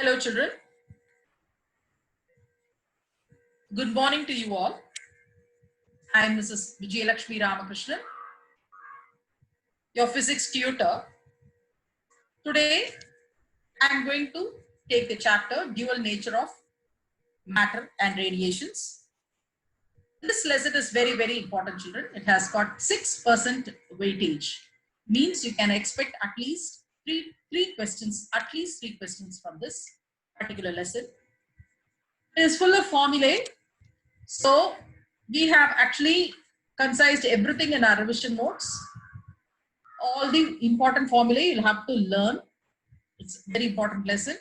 Hello children, good morning to you all. I am Mrs. Vijayalakshmi Ramakrishnan, your physics tutor. Today I am going to take the chapter Dual Nature of Matter and Radiations. This lesson is very important children. It has got 6% weightage. Means you can expect at least three questions from this particular lesson. It is full of formulae. So we have actually concised everything in our revision notes. All the important formulae you'll have to learn. It's a very important lesson.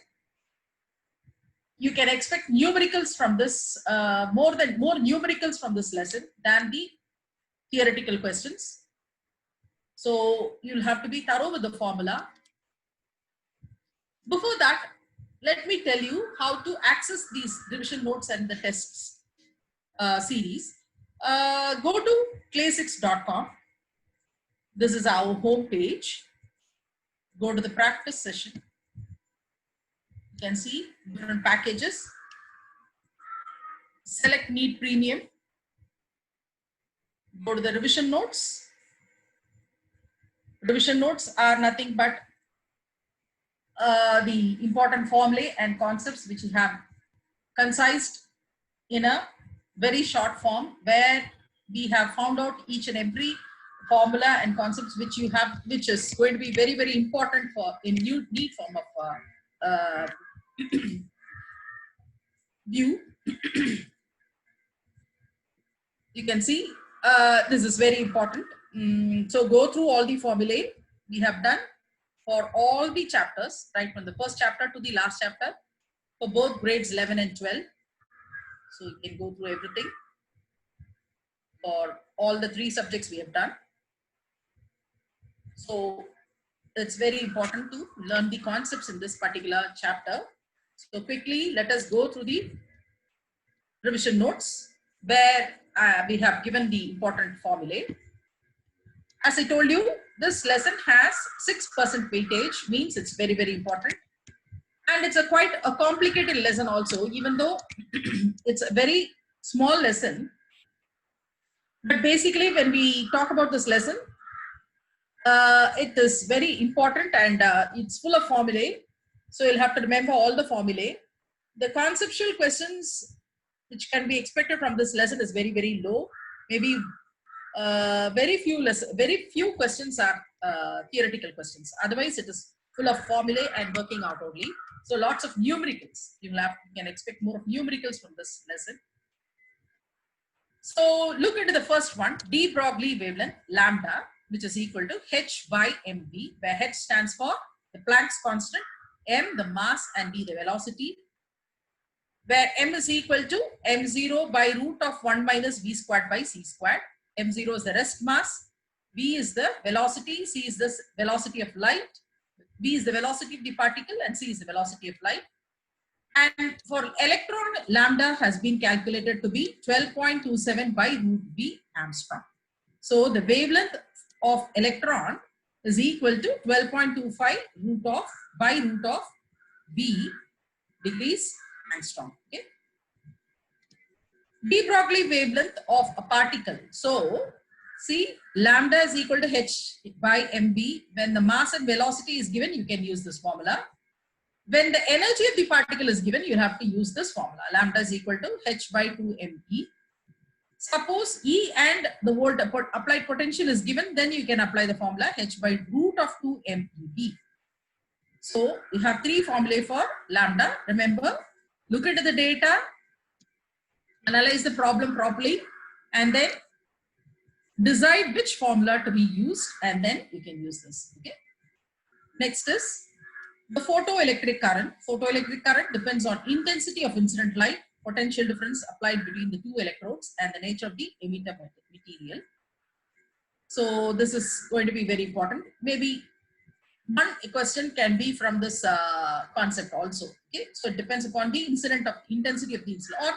You can expect numericals from this, more numericals from this lesson than the theoretical questions. So you'll have to be thorough with the formula. Before that, let me tell you how to access these revision notes and the tests series. Go to clay6.com. This is our home page. Go to the practice session. You can see different packages. Select Need Premium. Go to the revision notes. Revision notes are nothing but the important formulae and concepts which you have concised in a very short form, where we have found out each and every formula and concepts which you have, which is going to be very important for in need form of view. You can see this is very important. So go through all the formulae we have done for all the chapters, right from the first chapter to the last chapter for both grades 11 and 12. So you can go through everything for all the 3 subjects we have done. So it's very important to learn the concepts in this particular chapter. So quickly, let us go through the revision notes where we have given the important formulae. As I told you, this lesson has 6% weightage, means it's very important. And it's quite a complicated lesson also, even though it's a very small lesson. But basically, when we talk about this lesson, it is very important and it's full of formulae. So you'll have to remember all the formulae. The conceptual questions which can be expected from this lesson is very low. Maybe very few questions are theoretical questions. Otherwise, it is full of formulae and working out only. So lots of numericals. You can expect more of numericals from this lesson. So look into the first one, de Broglie wavelength lambda, which is equal to h by mv, where h stands for the Planck's constant, m the mass, and v the velocity, where m is equal to m0 by root of 1 minus v squared by c squared. M0 is the rest mass, v is the velocity, c is the velocity of light, v is the velocity of the particle, and c is the velocity of light. And for electron, lambda has been calculated to be 12.27 by root v Armstrong. So the wavelength of electron is equal to 12.25 by root of v degrees Armstrong. Okay. De Broglie wavelength of a particle. So see, lambda is equal to h by mv. When the mass and velocity is given, you can use this formula. When the energy of the particle is given, you have to use this formula. Lambda is equal to h by 2 mv. Suppose E and the volt applied potential is given, then you can apply the formula h by root of 2 mv. So you have 3 formulae for lambda. Remember, look into the data, analyze the problem properly, and then decide which formula to be used, and then you can use this. Okay. Next is the photoelectric current. Photoelectric current depends on intensity of incident light, potential difference applied between the 2 electrodes, and the nature of the emitter material. So this is going to be very important. Maybe one question can be from this concept also. Okay, so it depends upon the intensity of the incident. Or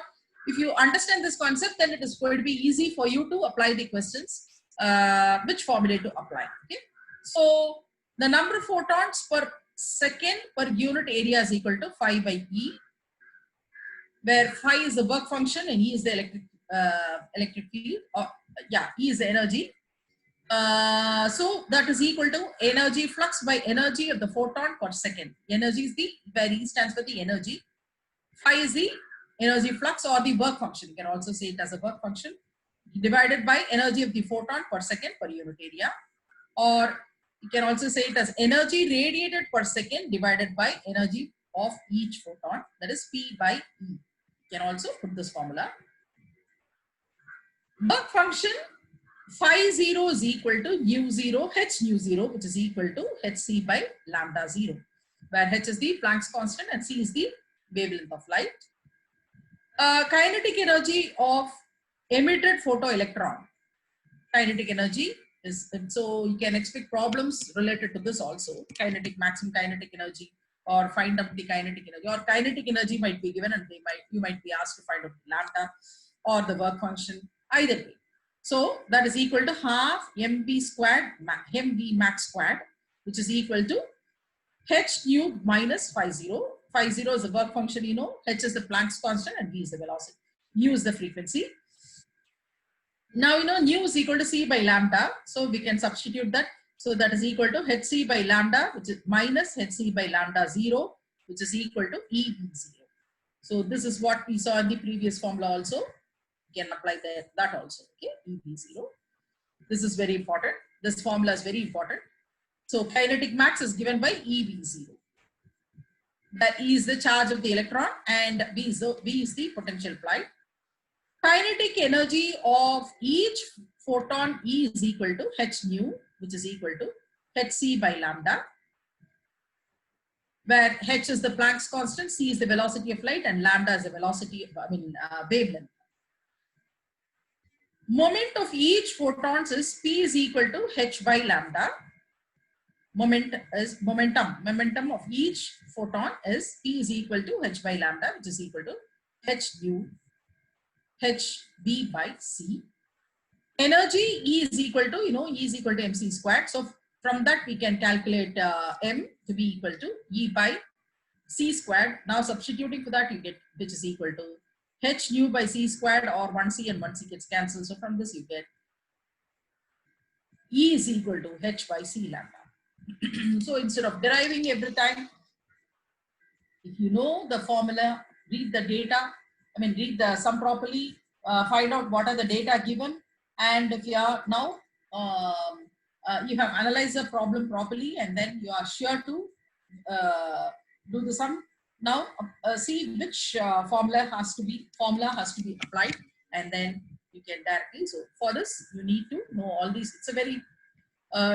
if you understand this concept, then it is going to be easy for you to apply the questions, which formula to apply. Okay, so the number of photons per second per unit area is equal to phi by E, where phi is the work function and E is the electric field. Yeah, E is the energy. So that is equal to energy flux by energy of the photon per second. Energy is the, where E stands for the energy. Phi is the energy flux or the work function. You can also say it as a work function divided by energy of the photon per second per unit area. Or you can also say it as energy radiated per second divided by energy of each photon, that is P by E. You can also put this formula. Work function phi 0 is equal to nu 0 h nu 0, which is equal to hc by lambda 0, where h is the Planck's constant and c is the wavelength of light. Kinetic energy of emitted photoelectron. Kinetic energy is, so you can expect problems related to this also. Kinetic, maximum kinetic energy, or find out the kinetic energy, or kinetic energy might be given and you might be asked to find out lambda or the work function, either way. So that is equal to half mv squared, mv max squared, which is equal to h nu minus phi 0. Phi 0 is the work function, you know, h is the Planck's constant and v is the velocity. Nu is the frequency. Now, you know, nu is equal to c by lambda. So we can substitute that. So that is equal to hc by lambda, which is minus hc by lambda 0, which is equal to EV0. So this is what we saw in the previous formula also. You can apply that also. Okay, EV0. This is very important. This formula is very important. So kinetic max is given by EV0. That E is the charge of the electron and V is the potential applied. Kinetic energy of each photon E is equal to h nu, which is equal to hc by lambda, where h is the Planck's constant, c is the velocity of light, and lambda is the velocity, wavelength. Moment of each photons is P is equal to h by lambda. Momentum of each photon is P is equal to h by lambda, which is equal to h nu hb by c. Energy E is equal to, you know, E is equal to mc squared. So from that we can calculate m to be equal to E by c squared. Now substituting for that you get, which is equal to h nu by c squared, or 1c and 1c gets cancelled. So from this you get E is equal to h by c lambda. So instead of deriving every time, if you know the formula, read the data, read the sum properly, find out what are the data given, and if you are now, you have analyzed the problem properly, and then you are sure to do the sum. Now see which formula has to be applied, and then you can directly. So for this you need to know all these. It's a very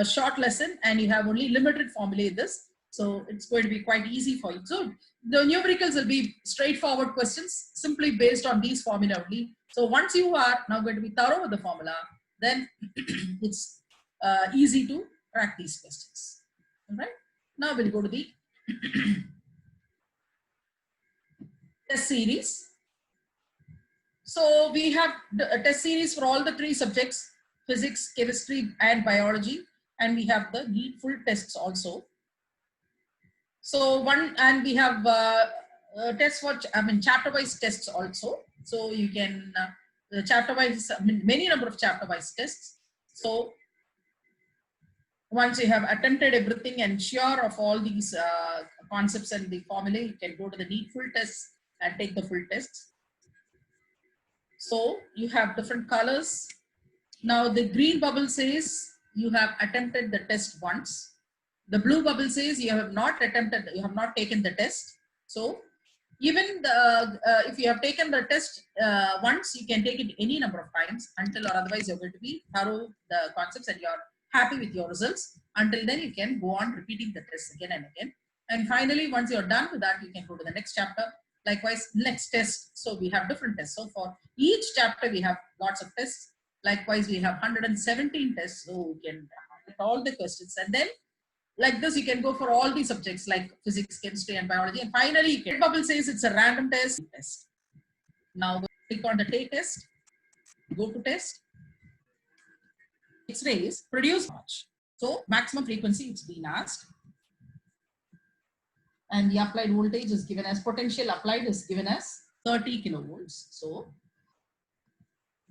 short lesson and you have only limited formulae in this. So it's going to be quite easy for you. So the numericals will be straightforward questions simply based on these formula only. So once you are now going to be thorough with the formula, then it's easy to crack these questions. All right. Now we'll go to the test series. So we have a test series for all the three subjects: physics, chemistry, and biology. And we have the needful tests also. So we have tests for, chapter-wise tests also. So you can, chapter-wise, many number of chapter-wise tests. So once you have attempted everything and sure of all these concepts and the formulae, you can go to the needful tests and take the full tests. So you have different colors. Now the green bubble says you have attempted the test once. The blue bubble says you have not attempted, you have not taken the test. So even if you have taken the test once, you can take it any number of times until or otherwise you're going to be thorough the concepts and you're happy with your results. Until then you can go on repeating the test again and again. And finally, once you're done with that, you can go to the next chapter. Likewise, next test. So we have different tests. So for each chapter, we have lots of tests. Likewise, we have 117 tests. So we can get all the questions. And then like this, you can go for all the subjects like physics, chemistry, and biology. And finally, you can, bubble says it's a random test. Now click on the take test. Go to test. X-rays produce much. So maximum frequency it's been asked. And the applied voltage is given as, potential applied is given as 30 kilovolts. So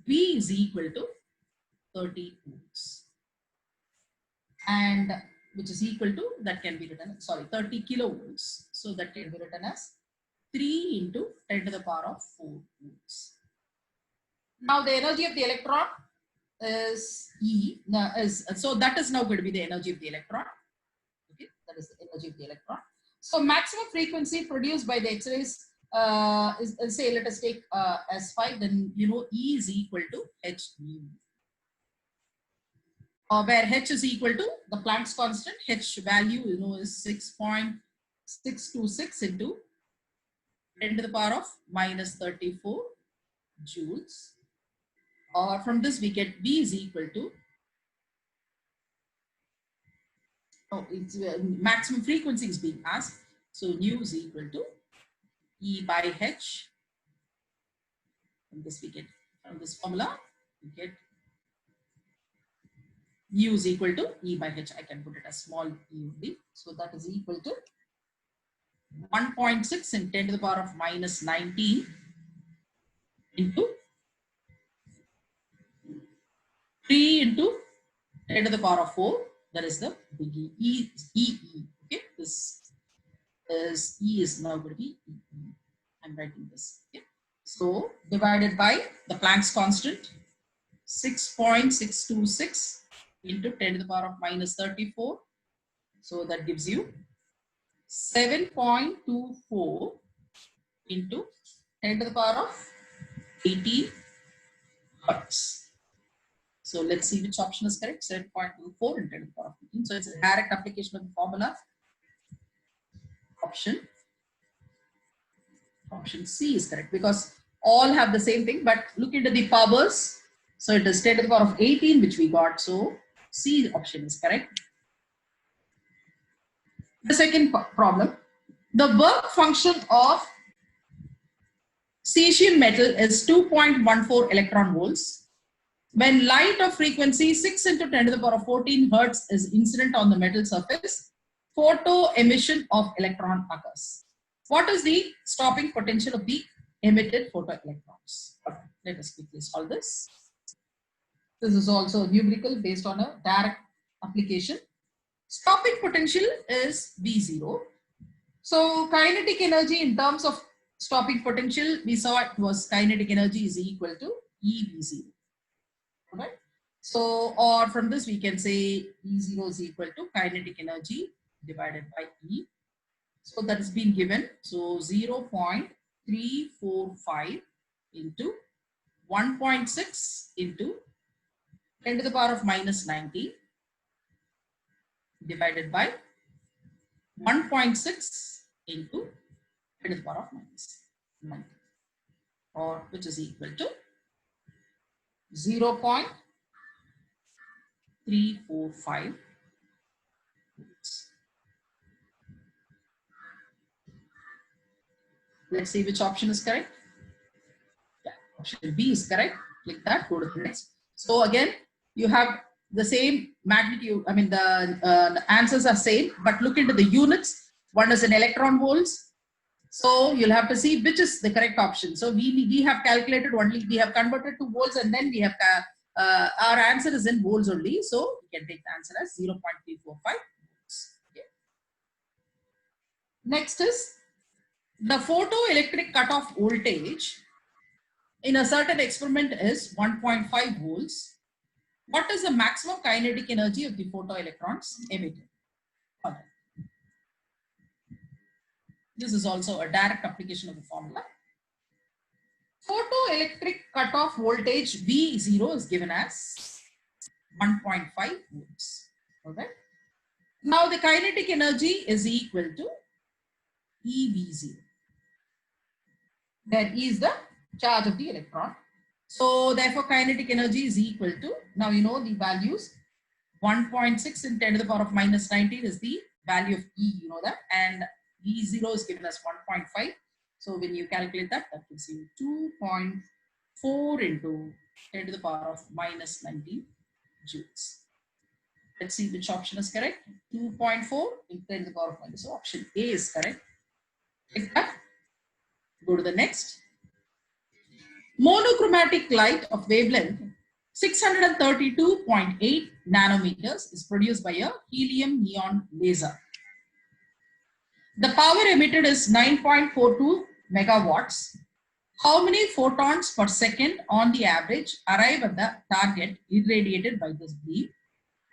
V is equal to 30 volts, and which is equal to, that can be written, sorry, 30 kilovolts. So that can be written as 3 into 10 to the power of 4 volts. Now the energy of the electron is E. So that is now going to be the energy of the electron. Okay, that is the energy of the electron. So maximum frequency produced by the X-rays is say, let us take S5, then you know E is equal to H mu. Where H is equal to the Planck's constant. H value, you know, is 6.626 into 10 to the power of minus 34 joules. Or from this we get V is equal to, it's maximum frequency is being asked. So nu is equal to E by H. From this we get, from this formula we get U is equal to E by H. I can put it as small e only. So that is equal to 1.6 in 10 to the power of minus 19 into 3 into 10 to the power of 4. That is the big E. Okay, this is E is now going to be E. I'm writing this. Okay, so divided by the Planck's constant, 6.626 into 10 to the power of minus 34. So that gives you 7.24 into 10 to the power of 18 hertz. So let's see which option is correct. 7.24 into 10 to the power of 18. So it's a direct application of the formula. Option C is correct because all have the same thing, but look into the powers. So it is 10 to the power of 18 which we got. So C option is correct. The second problem, the work function of cesium metal is 2.14 electron volts. When light of frequency 6 into 10 to the power of 14 hertz is incident on the metal surface, photo emission of electron occurs. What is the stopping potential of the emitted photoelectrons? Let us quickly solve this. This is also a numerical based on a direct application. Stopping potential is V0. So kinetic energy in terms of stopping potential, we saw it was kinetic energy is equal to EV0. Right? So, or from this we can say E0 is equal to kinetic energy divided by E. So that has been given. So 0.345 into 1.6 into 10 to the power of minus 90 divided by 1.6 into 10 to the power of minus 90, or which is equal to 0.345 volts. Let's see which option is correct. Yeah, option B is correct. Click that, go to the next. So again, you have the same magnitude. I mean, the answers are same, but look into the units. One is in electron volts. So you'll have to see which is the correct option. So we have calculated only, we have converted to volts, and then we have our answer is in volts only. So we can take the answer as 0.345 volts. Okay. Next is the photoelectric cutoff voltage in a certain experiment is 1.5 volts. What is the maximum kinetic energy of the photoelectrons emitted? Okay. This is also a direct application of the formula. Photoelectric cutoff voltage V0 is given as 1.5 volts. All right. Now the kinetic energy is equal to EV0. That is the charge of the electron. So therefore kinetic energy is equal to, now you know the values, 1.6 in 10 to the power of minus 19 is the value of E, you know that, and V0 is given as 1.5. So when you calculate that, that gives you 2.4 into 10 to the power of minus 19 joules. Let's see which option is correct. 2.4 into 10 to the power of minus. So option A is correct. Like that. Go to the next. Monochromatic light of wavelength 632.8 nanometers is produced by a helium neon laser. The power emitted is 9.42 megawatts. How many photons per second on the average arrive at the target irradiated by this beam?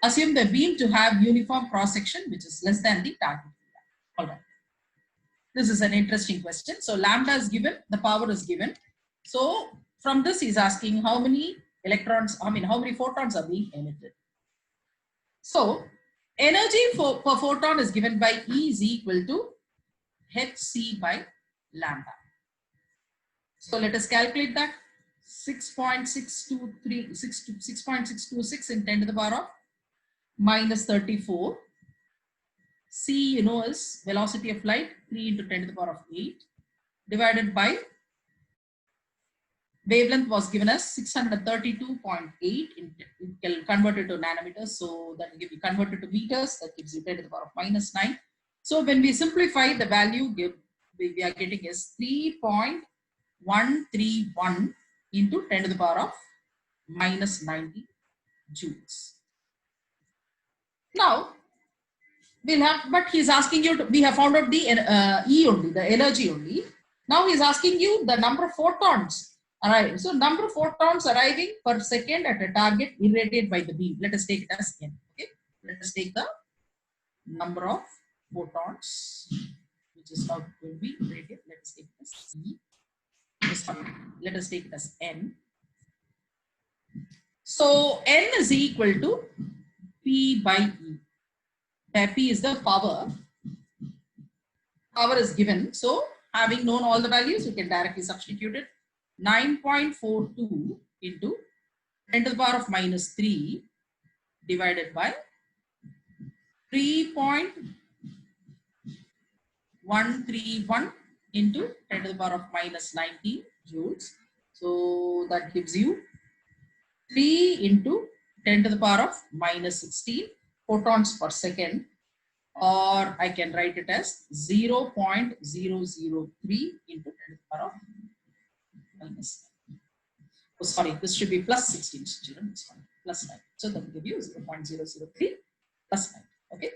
Assume the beam to have uniform cross section which is less than the target. All right. This is an interesting question. So lambda is given, the power is given. So from this he's asking how many electrons, how many photons are being emitted. So energy per photon is given by E is equal to hc by lambda. So let us calculate that. 6.626 in 10 to the power of minus 34. C, you know, is velocity of light, 3 into 10 to the power of 8, divided by wavelength was given as 632.8, converted to nanometers. So that will give you converted to meters, that gives you 10 to the power of minus 9. So when we simplify, the value we are getting is 3.131 into 10 to the power of minus 90 joules. Now, we'll have, but he's asking you to, we have found out the E only, the energy only. Now he's asking you the number of photons arriving. So number of photons arriving per second at a target irradiated by the beam. Let us take it as N. Okay. Let us take the number of photons, which is now going to be irradiated. Let us take it as E. Let us take it as N. So N is equal to P by E. Where P is the power. Power is given. So having known all the values, you can directly substitute it. 9.42 into 10 to the power of minus 3 divided by 3.131 into 10 to the power of minus 90 joules. So that gives you 3 into 10 to the power of minus 16 photons per second, or I can write it as 0.003 into 10 to the power of minus 9. Oh, sorry, this should be plus 16 students. It's fine. Plus 9. So that will give you 0.003 plus 9. Okay.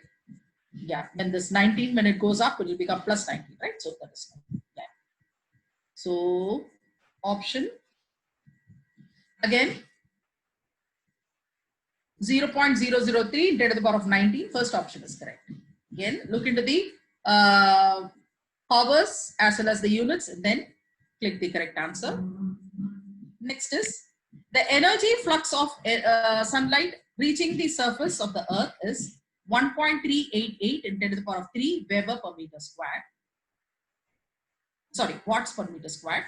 Yeah. When this 19, when it goes up, it will become plus 19, right? So that is 9. Yeah. So option again 0.003 10 to the power of 19. First option is correct. Again, look into the powers as well as the units and then click the correct answer. Next is the energy flux of sunlight reaching the surface of the earth is 1.388 in 10 to the power of 3 Weber per meter squared. Sorry, watts per meter squared.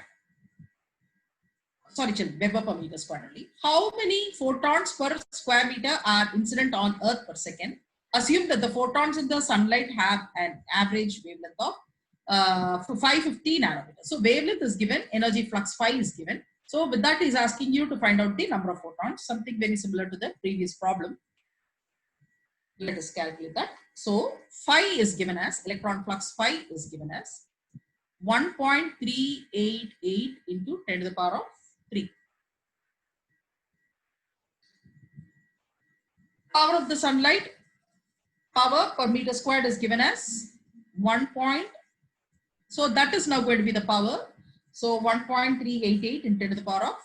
Sorry, Weber per meter squared only. How many photons per square meter are incident on earth per second? Assume that the photons in the sunlight have an average wavelength of 550 nanometers. So wavelength is given, energy flux phi is given. So with that is asking you to find out the number of photons, something very similar to the previous problem. Let us calculate that. So phi is given as, electron flux phi is given as 1.388 into 10 to the power of 3. Power of the sunlight, power per meter squared is given as 1. So that is now going to be the power. So 1.388 in 10 to the power of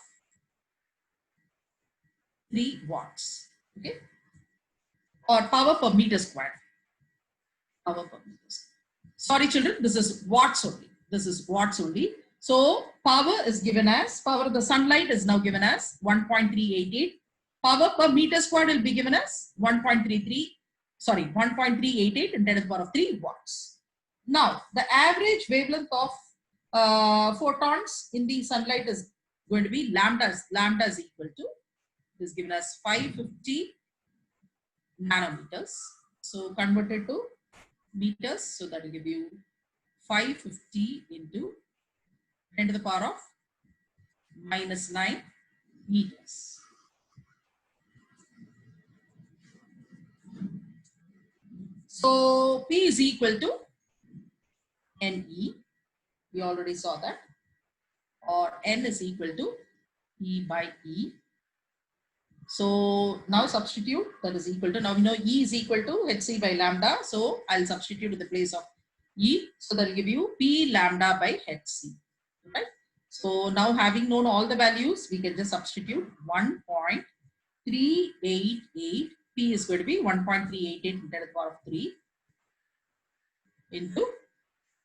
3 watts. Okay. Or power per meter squared. Power per meter squared. Sorry children, this is watts only. This is watts only. So power is given as, power of the sunlight is now given as 1.388. Power per meter squared will be given as 1.388 in 10 to the power of 3 watts. Now, the average wavelength of photons in the sunlight is going to be lambda is equal to, this is given as 550 nanometers. So converted to meters, so that will give you 550 into 10 to the power of minus 9 meters. So P is equal to NE. We already saw that. Or N is equal to E by E. So now substitute, that is equal to, now we know E is equal to Hc by lambda. So I'll substitute in the place of E. So that will give you P lambda by Hc. Right? So now having known all the values, we can just substitute 1.388. P is going to be 1.388 10 to the power of 3 into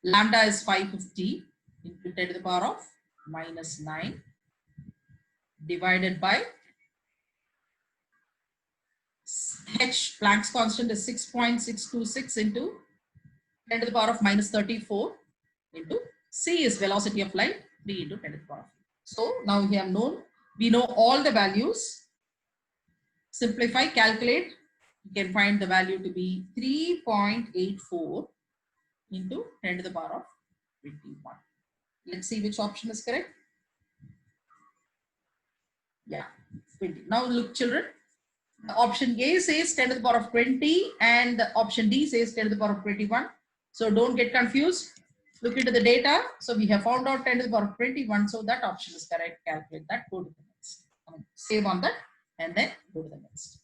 lambda is 550 into 10 to the power of minus 9 divided by H, Planck's constant is 6.626 into 10 to the power of minus 34 into C is velocity of light 3 into 10 to the power of. So now we have known, we know all the values. Simplify, calculate, you can find the value to be 3.84 into 10 to the power of 21. Let's see which option is correct. Yeah, 20. Now look children, option A says 10 to the power of 20 and the option D says 10 to the power of 21. So don't get confused. Look into the data. So we have found out 10 to the power of 21. So that option is correct. Calculate that. Go to the next. Save on that and then go to the next.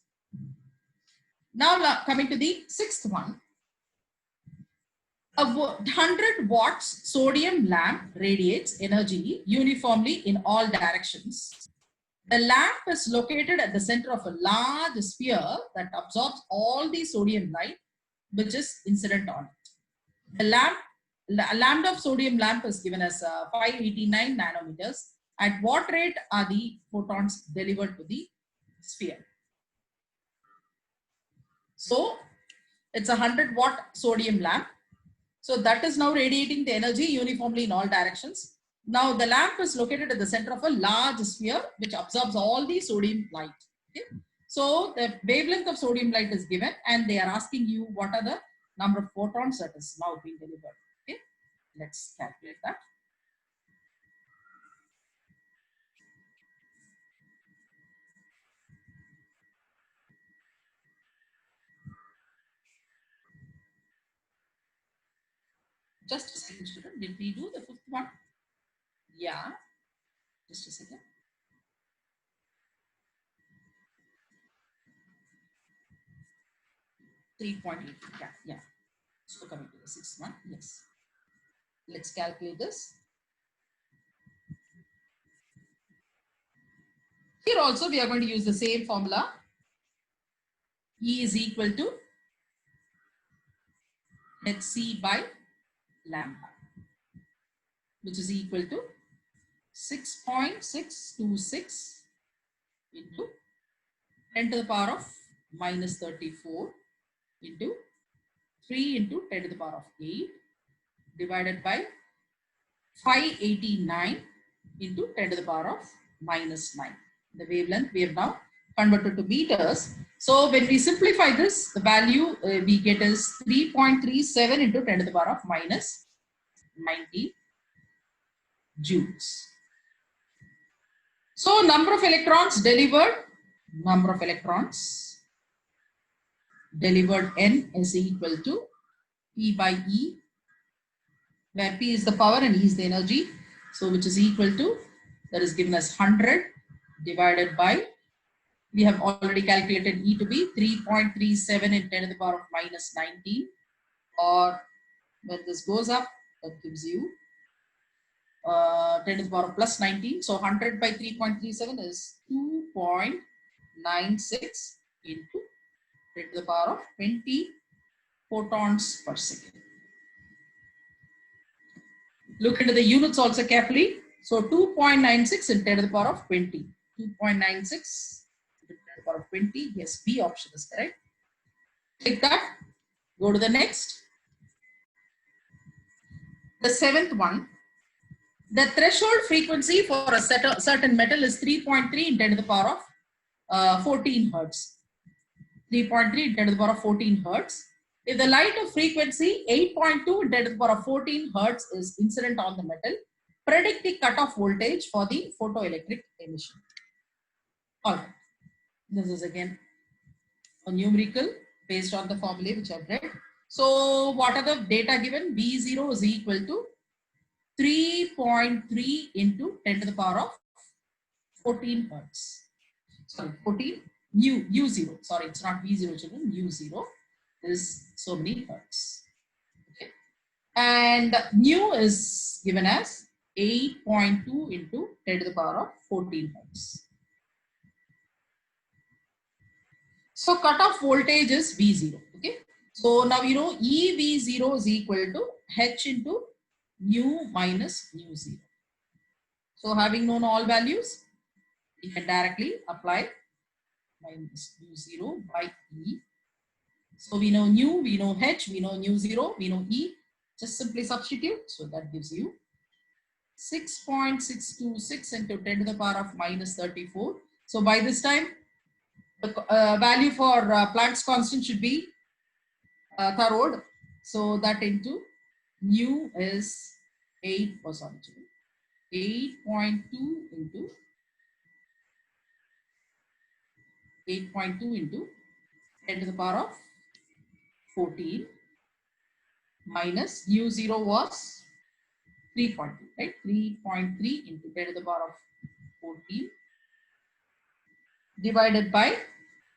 Now coming to the sixth one. A 100 watts sodium lamp radiates energy uniformly in all directions. The lamp is located at the center of a large sphere that absorbs all the sodium light which is incident on it. The lambda of sodium lamp is given as 589 nanometers. At what rate are the photons delivered to the sphere? So it's a 100 watt sodium lamp. So that is now radiating the energy uniformly in all directions. Now the lamp is located at the center of a large sphere which absorbs all the sodium light. Okay? So the wavelength of sodium light is given and they are asking you what are the number of photons that is now being delivered. Okay? Let's calculate that. Just a second, student. Did we do the fifth one? Yeah. Just a second. .8. Yeah. So coming to the sixth one. Yes. Let's calculate this. Here also we are going to use the same formula. E is equal to Hc by lambda, which is equal to 6.626 into 10 to the power of minus 34 into 3 into 10 to the power of 8 divided by 589 into 10 to the power of minus 9. The wavelength we have now converted to meters. So when we simplify this, the value we get is 3.37 into 10 to the power of minus 90 joules. So number of electrons delivered N is equal to P by E, where P is the power and E is the energy. So which is equal to, that is given as 100 divided by, we have already calculated E to be 3.37 in 10 to the power of minus 19, or when this goes up, that gives you 10 to the power of plus 19. So 100 by 3.37 is 2.96 into 10 to the power of 20 photons per second. Look into the units also carefully. So 2.96 in 10 to the power of 20. 2.96 to the power of 20. Yes, B option is correct. Take that. Go to the next. The seventh one. The threshold frequency for a certain metal is 3.3 in 10 to the power of 14 hertz. 3.3 in 10 to the power of 14 hertz. If the light of frequency 8.2 in 10 to the power of 14 hertz is incident on the metal, predict the cutoff voltage for the photoelectric emission. All right. This is again a numerical based on the formula which I've read. So what are the data given? V0 is equal to 3.3 into 10 to the power of 14 hertz. Sorry, 14 u0. Sorry, it's not v0 children. u0 is so many hertz. Okay. And nu is given as 8.2 into 10 to the power of 14 hertz. So cutoff voltage is V0. Okay. So now you know EV0 is equal to H into nu minus nu 0. So having known all values, we can directly apply minus nu 0 by E. So we know nu, we know H, we know nu 0, we know E. Just simply substitute. So that gives you 6.626 into 10 to the power of minus 34. So by this time, the value for Planck's constant should be thoroughly. So that into nu is 8.2 into 8.2 into 10 to the power of 14 minus u0 was 3.2, right? 3.3 into 10 to the power of 14 divided by,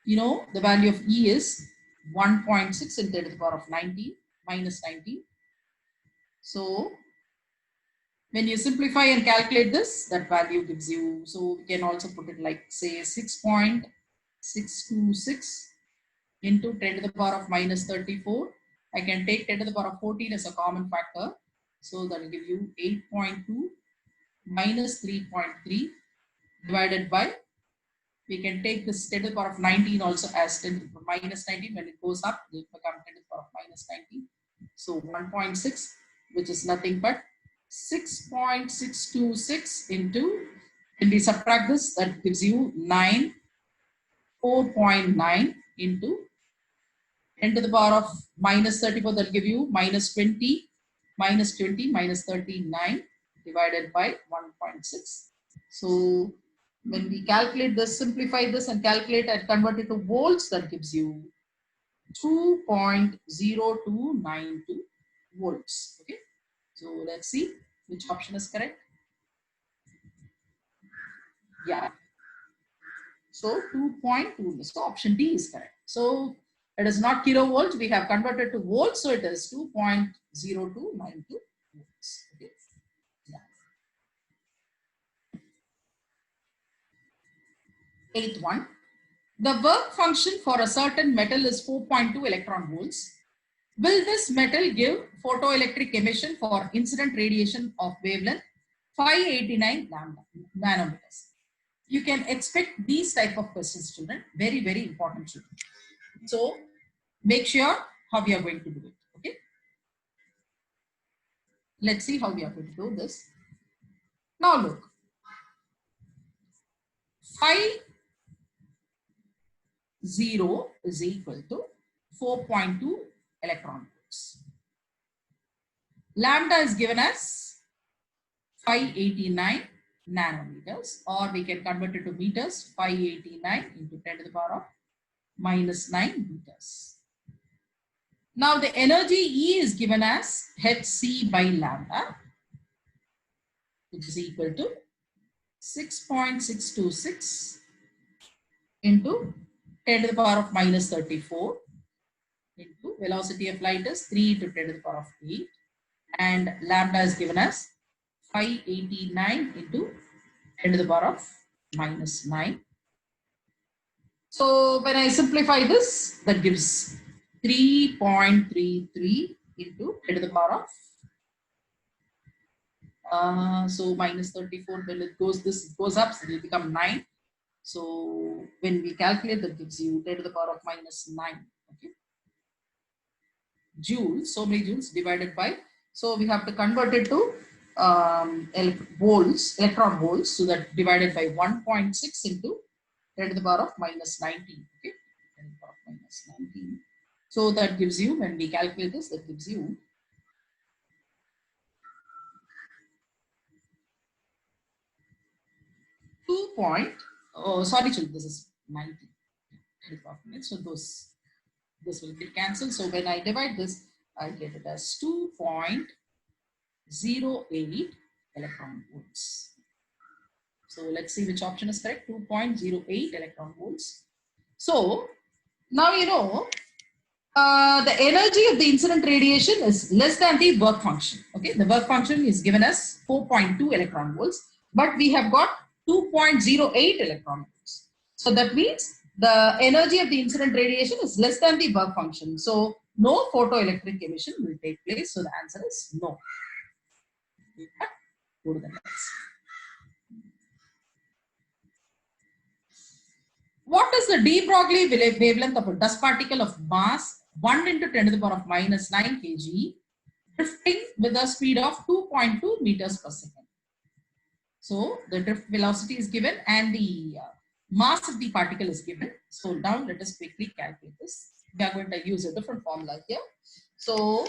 you know, the value of E is 1.6 into 10 to the power of 19 minus 19. So when you simplify and calculate this, that value gives you, so we can also put it like say 6.626 into 10 to the power of minus 34. I can take 10 to the power of 14 as a common factor. So that will give you 8.2 minus 3.3 divided by, we can take this 10 to the power of 19 also as 10 to the minus 19. When it goes up, it will become 10 to the power of minus 19. So 1.6, which is nothing but 6.626 into, when we subtract this, that gives you 4.9 into 10 to the power of minus 34, that will give you minus 20 minus 39 divided by 1.6. So when we calculate this, simplify this and calculate and convert it to volts, that gives you 2.0292 volts. Okay. So let's see which option is correct. Yeah. So 2.2. So option D is correct. So it is not kilovolt. We have converted to volts. So it is 2.0292 volts. Okay. Yeah. Eighth one. The work function for a certain metal is 4.2 electron volts. Will this metal give photoelectric emission for incident radiation of wavelength 589 nanometers? You can expect these type of questions, children. Very, very important, children. So make sure how we are going to do it. Okay. Let's see how we are going to do this. Now look. 5 0 is equal to 4.2 electron volts. Lambda is given as 589 nanometers, or we can convert it to meters. 589 into 10 to the power of minus 9 meters. Now the energy E is given as Hc by lambda, which is equal to 6.626 into 10 to the power of minus 34 into velocity of light is 3 to 10 to the power of 8, and lambda is given as 589 into 10 to the power of minus 9. So when I simplify this, that gives 3.33 into 10 to the power of so minus 34. When it goes, this goes up, so it will become 9. So when we calculate, that gives you 10 to the power of minus 9. Okay. Joules, so many joules divided by, so we have to convert it to volts, electron volts, so that divided by 1.6 into 10 to the power of minus 19. Okay, 10 to the power of minus 19. So that gives you, when we calculate this, that gives you 2 point, oh sorry children, this is 19. So this will be cancelled. So when I divide this, I get it as 2.0 2.08 electron volts. So let's see which option is correct. 2.08 electron volts. So now you know the energy of the incident radiation is less than the work function. Okay, the work function is given as 4.2 electron volts, but we have got 2.08 electron volts. So that means the energy of the incident radiation is less than the work function. So no photoelectric emission will take place. So the answer is no. Go to the next. What is the de Broglie wavelength of a dust particle of mass 1 into 10 to the power of minus 9 kg drifting with a speed of 2.2 meters per second? So the drift velocity is given and the mass of the particle is given. So now let us quickly calculate this. We are going to use a different formula here. So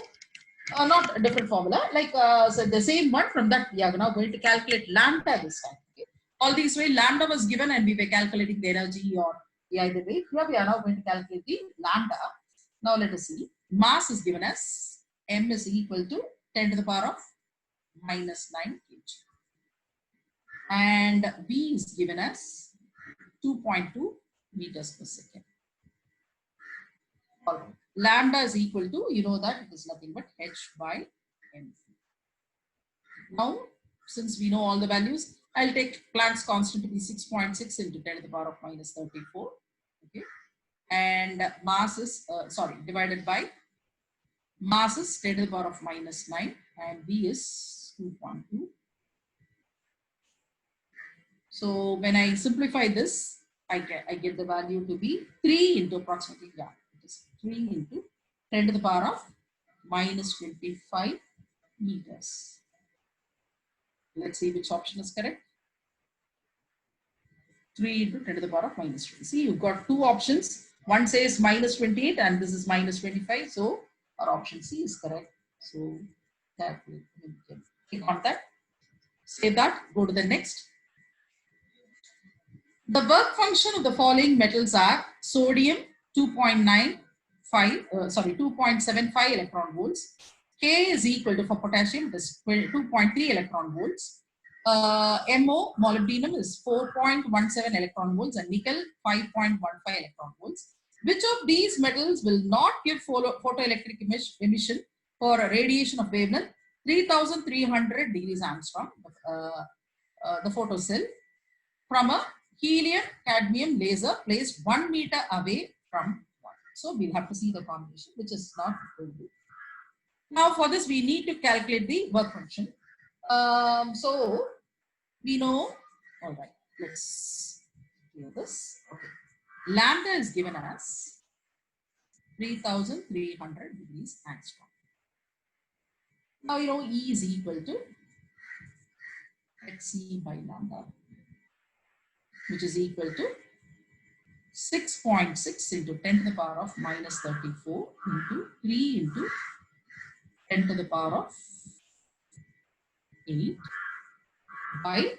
not a different formula, like so the same one. From that we are now going to calculate lambda this time. Okay? All these way lambda was given and we were calculating the energy or either way. Here we are now going to calculate the lambda. Now let us see. Mass is given as m is equal to 10 to the power of minus 9 kg. And v is given as 2.2 meters per second. All right. Lambda is equal to, you know that it is nothing but h by m. Now, since we know all the values, I'll take Planck's constant to be 6.6 into 10 to the power of minus 34. Okay. And mass is, divided by mass is 10 to the power of minus 9 and v is 2.2. So when I simplify this, I get the value to be 3 into approximately, yeah, it is 3 into 10 to the power of minus 25 meters. Let's see which option is correct. 3 into 10 to the power of minus 20. See, you've got two options. One says minus 28 and this is minus 25. So our option C is correct. So that we can click on that. Save that. Go to the next. The work function of the following metals are sodium 2.75 electron volts. K is equal to, for potassium, it is 2.3 electron volts. MO, molybdenum, is 4.17 electron volts and nickel 5.15 electron volts. Which of these metals will not give photoelectric emission for a radiation of wavelength 3300 degrees Angstrom, the photocell, from a helium cadmium laser placed 1 meter away from one? So we'll have to see the combination, which is not going to do. Now for this, we need to calculate the work function. So we know, all right, let's do this. Okay. Lambda is given as 3300 degrees Angstrom. Now you know E is equal to Hc by lambda, which is equal to 6.6 into 10 to the power of minus 34 into 3 into 10 to the power of 8 by,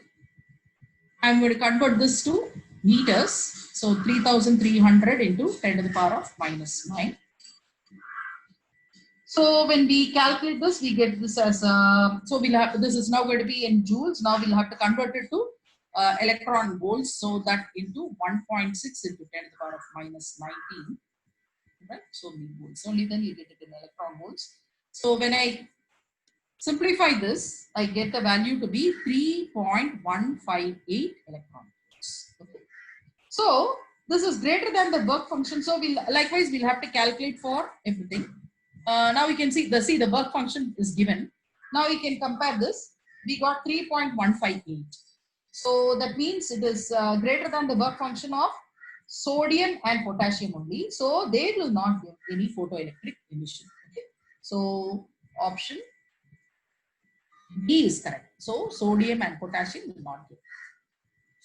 I'm going to convert this to meters. So 3300 into 10 to the power of minus 9. So when we calculate this, we get this as, so we'll have, this is now going to be in joules. Now we'll have to convert it to electron volts. So that into 1.6 into 10 to the power of minus 19. Right? So volts. Only then you get it in electron volts. So when I simplify this, I get the value to be 3.158 electron volts. Okay. So this is greater than the work function. So we'll likewise we'll have to calculate for everything. Now we can see the work function is given. Now we can compare this. We got 3.158. So that means it is greater than the work function of sodium and potassium only. So they will not give any photoelectric emission. Okay. So option B is correct. So sodium and potassium will not give.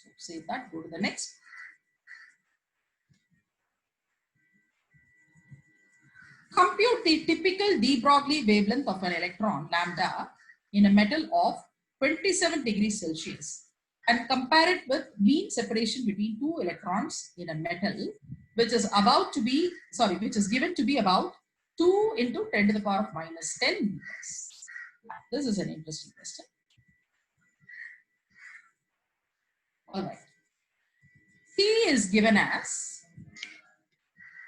So save that. Go to the next. Compute the typical de Broglie wavelength of an electron lambda in a metal of 27 degrees Celsius and compare it with mean separation between two electrons in a metal which is about to be, which is given to be about 2 into 10 to the power of minus 10 meters. This is an interesting question. All right. T is given as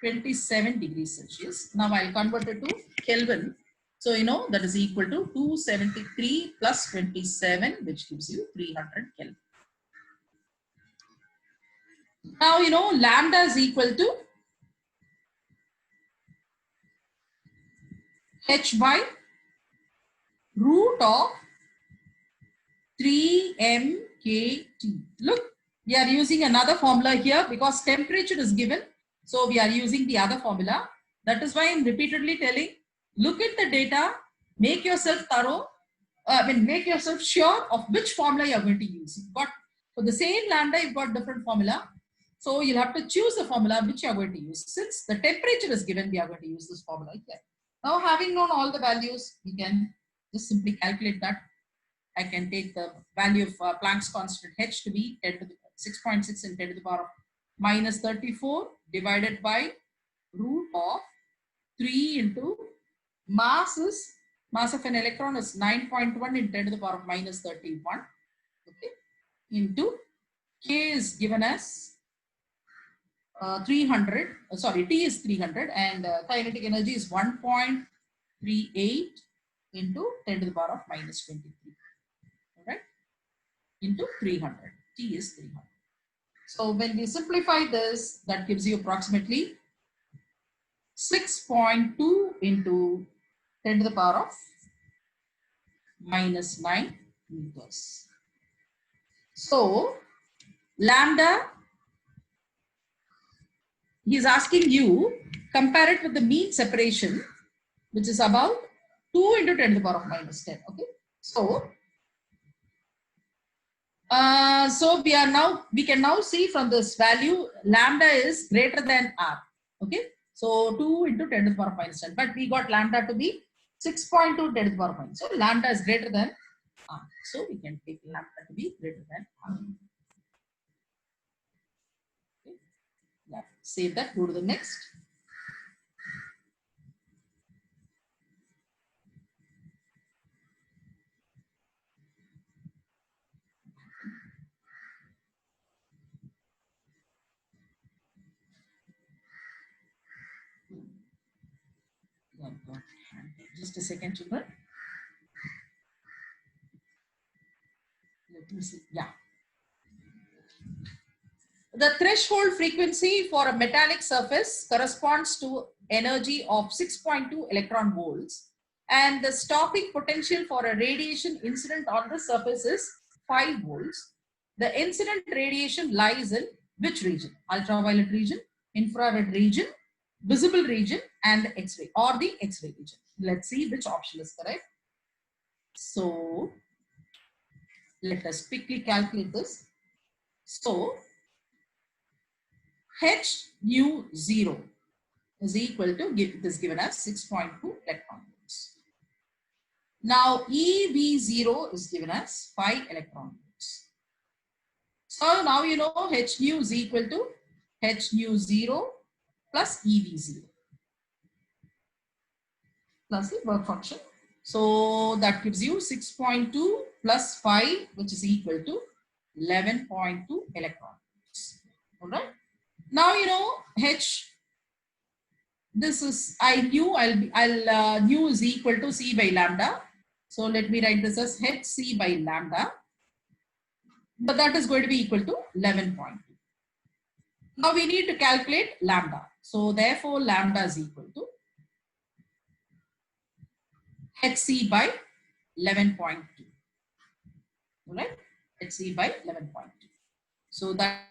27 degrees Celsius. Now I'll convert it to Kelvin. So you know that is equal to 273 plus 27, which gives you 300 Kelvin. Now you know lambda is equal to h by root of 3mkt. Look, we are using another formula here because temperature is given. So we are using the other formula. That is why I'm repeatedly telling, look at the data, make yourself thorough, make yourself sure of which formula you are going to use. You've got, for the same lambda, you've got different formula. So you'll have to choose the formula which you are going to use. Since the temperature is given, we are going to use this formula here. Now having known all the values, we can just simply calculate that. I can take the value of Planck's constant h to be 6.6 and 10 to the power of minus 34 divided by root of 3 into mass of an electron is 9.1 in 10 to the power of minus 31, okay, into K is given as 300, sorry, T is 300 and kinetic energy is 1.38 into 10 to the power of minus 23. Right, into 300. T is 300. So when we simplify this, that gives you approximately 6.2 into 10 to the power of minus 9 meters. So lambda, he is asking you compare it with the mean separation, which is about 2 into 10 to the power of minus 10. Okay, so we can now see from this value lambda is greater than r. Okay, so 2 into 10 to the power of minus 10, but we got lambda to be 6.2 10 to the power of minus. So lambda is greater than r. So we can take lambda to be greater than r. Okay. Yeah. Save that. Go to the next. Just a second, children. Let me see. Yeah. The threshold frequency for a metallic surface corresponds to energy of 6.2 electron volts, and the stopping potential for a radiation incident on the surface is 5 volts. The incident radiation lies in which region? Ultraviolet region, infrared region, visible region, and the X-ray or the X-ray region. Let's see which option is correct. So let us quickly calculate this. So h nu 0 is equal to, it is given as 6.2 electron volts. Now EV0 is given as 5 electron volts. So now you know h nu is equal to h nu 0 plus EV0 plus the work function. So that gives you 6.2 plus 5, which is equal to 11.2 electron volts. All right. Now you know h. This is nu is equal to c by lambda. So let me write this as hc by lambda. But that is going to be equal to 11.2. Now we need to calculate lambda. So therefore lambda is equal to hc by 11.2. Right? hc by 11.2. So that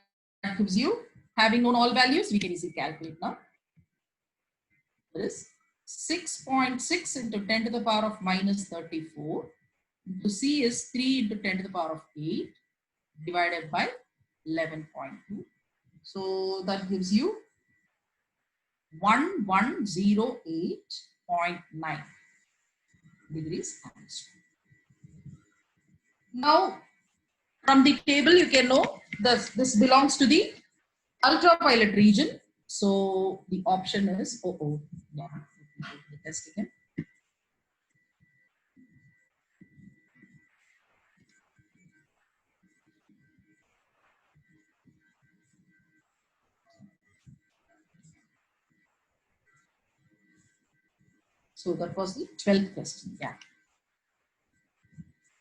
gives you, having known all values, we can easily calculate now. Is 6.6 into 10 to the power of minus 34 into C is 3 into 10 to the power of 8 divided by 11.2. So that gives you 1108.9 degrees Celsius. Now from the table you can know this belongs to the ultraviolet region. So the option is, yeah, the test again. So that was the 12th question. Yeah.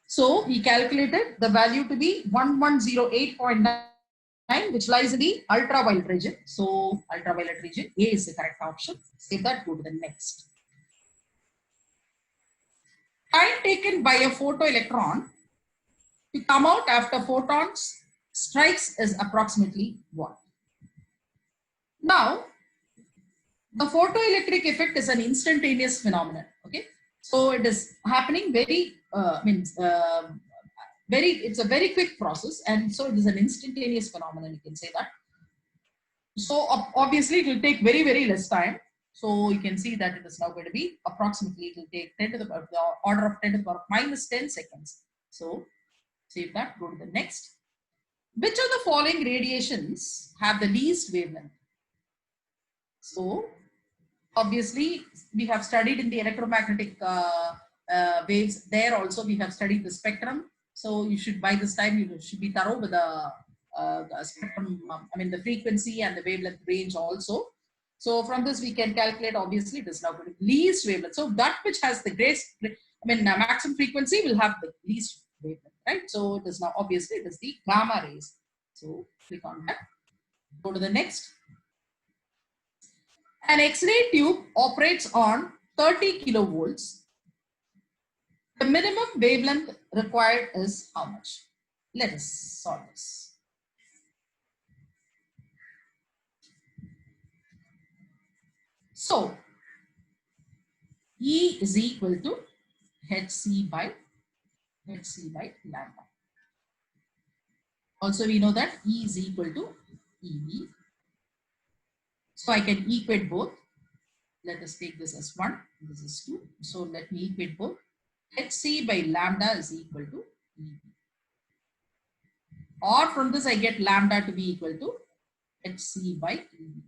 So he calculated the value to be 1108.9, which lies in the ultraviolet region. So ultraviolet region, A is the correct option. Save that, go to the next. Time taken by a photoelectron to come out after photons strikes is approximately what? Now, the photoelectric effect is an instantaneous phenomenon. Okay, so it is happening very it's a very quick process, and so it is an instantaneous phenomenon, you can say that. So obviously it will take very less time. So you can see that it is now going to be approximately, it will take 10 to the order of 10 to the power minus 10 seconds. So save that, go to the next. Which of the following radiations have the least wavelength? So obviously we have studied in the electromagnetic waves. There also we have studied the spectrum. So you should, by this time, you should be thorough with the spectrum, the frequency and the wavelength range also. So from this we can calculate, obviously it is now going to least wavelength. So that which has the greatest, maximum frequency will have the least wavelength, right? So it is now, obviously it is the gamma rays. So click on that, go to the next. An X-ray tube operates on 30 kilovolts. The minimum wavelength required is how much? Let us solve this. So, E is equal to hc by lambda. Also, we know that E is equal to EB. So, I can equate both. Let us take this as 1, this is 2. So, let me equate both. hc by lambda is equal to EB. Or from this I get lambda to be equal to hc by EB.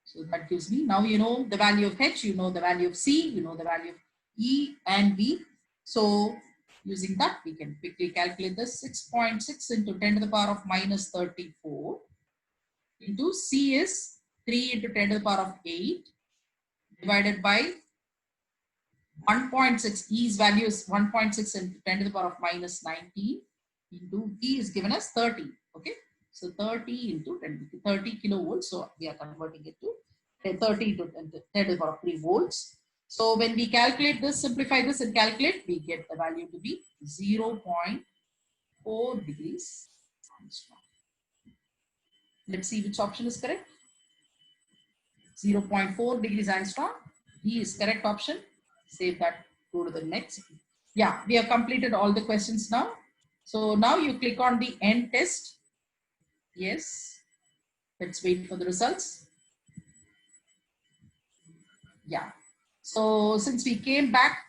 So that gives me, now you know the value of h, you know the value of c, you know the value of E and B. So using that we can quickly calculate this. 6.6 into 10 to the power of minus 34 into C is 3 into 10 to the power of 8 divided by 1.6. E's value is 1.6 into 10 to the power of minus 19 into B is given as 30. Okay, so 30 into 10, 30 kilovolts. So we are converting it to 30 into 10 to the power of 3 volts. So when we calculate this, simplify this and calculate, we get the value to be 0.4 degrees Angstrom. Let's see which option is correct. 0.4 degrees Angstrom. D is correct option. Save that, go to the next. Yeah, we have completed all the questions now. So now you click on the end test. Yes. Let's wait for the results. Yeah. So since we came back,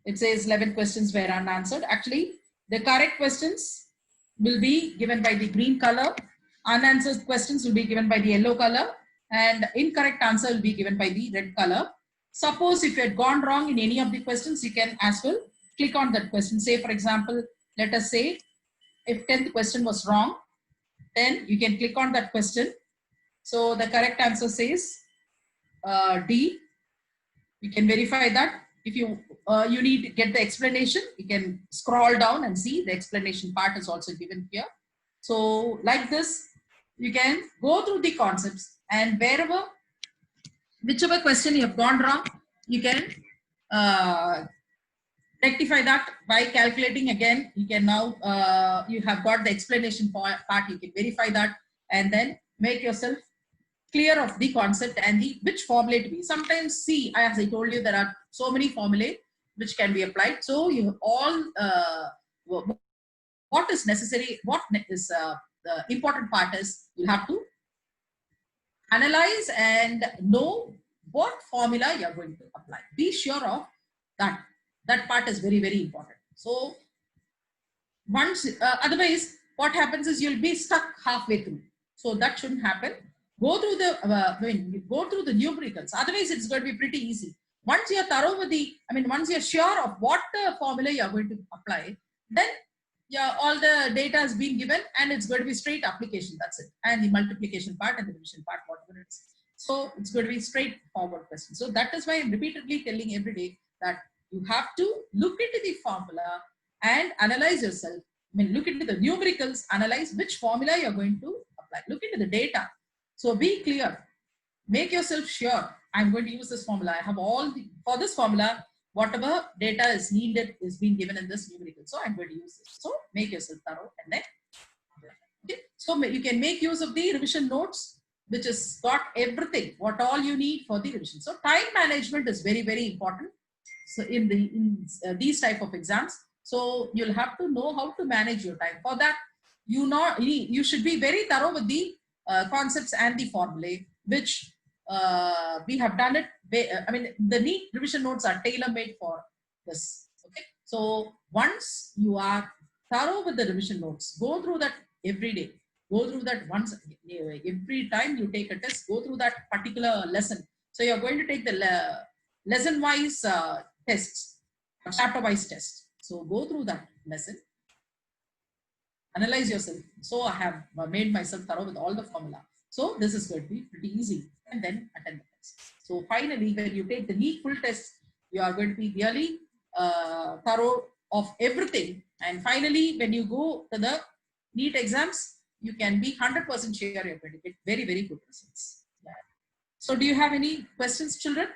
it says 11 questions were unanswered. Actually, the correct questions will be given by the green color. Unanswered questions will be given by the yellow color. And incorrect answer will be given by the red color. Suppose if you had gone wrong in any of the questions, you can as well click on that question. Say, for example, let us say if 10th question was wrong, then you can click on that question. So the correct answer says D. You can verify that. If you you need to get the explanation, you can scroll down and see the explanation part is also given here. So like this, you can go through the concepts, and whichever question you have gone wrong, you can rectify that by calculating again. You can now, you have got the explanation part, you can verify that and then make yourself clear of the concept and the which formula to be. Sometimes see, as I told you, there are so many formulae which can be applied. So you all, what is necessary, what is the important part is you have to analyze and know what formula you are going to apply. Be sure of that. That part is very important. So once, otherwise what happens is you'll be stuck halfway through. So that shouldn't happen. Go through the, go through the numericals. Otherwise it's going to be pretty easy. Once you're thorough with the, once you're sure of what formula you're going to apply, then yeah, all the data has been given and it's going to be straight application. That's it. And the multiplication part and the division part, whatever it is. So it's going to be straightforward question. So that is why I'm repeatedly telling every day that you have to look into the formula and analyze yourself. I mean, look into the numericals, analyze which formula you're going to apply. Look into the data. So be clear. Make yourself sure. I'm going to use this formula. I have all the, for this formula, whatever data is needed is being given in this numerical. So I'm going to use this. So make yourself thorough and then. Okay. So you can make use of the revision notes, which has got everything, what all you need for the revision. So time management is very, very important. So in these type of exams, so you'll have to know how to manage your time. For that, you should be very thorough with the concepts and the formulae, which we have done it. I mean, the neat revision notes are tailor-made for this. Okay, so once you are thorough with the revision notes, go through that every day. Go through that once every time you take a test. Go through that particular lesson. So you're going to take the lesson-wise tests, chapter-wise tests. So go through that lesson. Analyze yourself. So I have made myself thorough with all the formula. So this is going to be pretty easy. And then attend the test. So finally, when you take the NEET full test, you are going to be really thorough of everything. And finally, when you go to the NEET exams, you can be 100% sure you're going to get very, very good results. Yeah. So do you have any questions, children?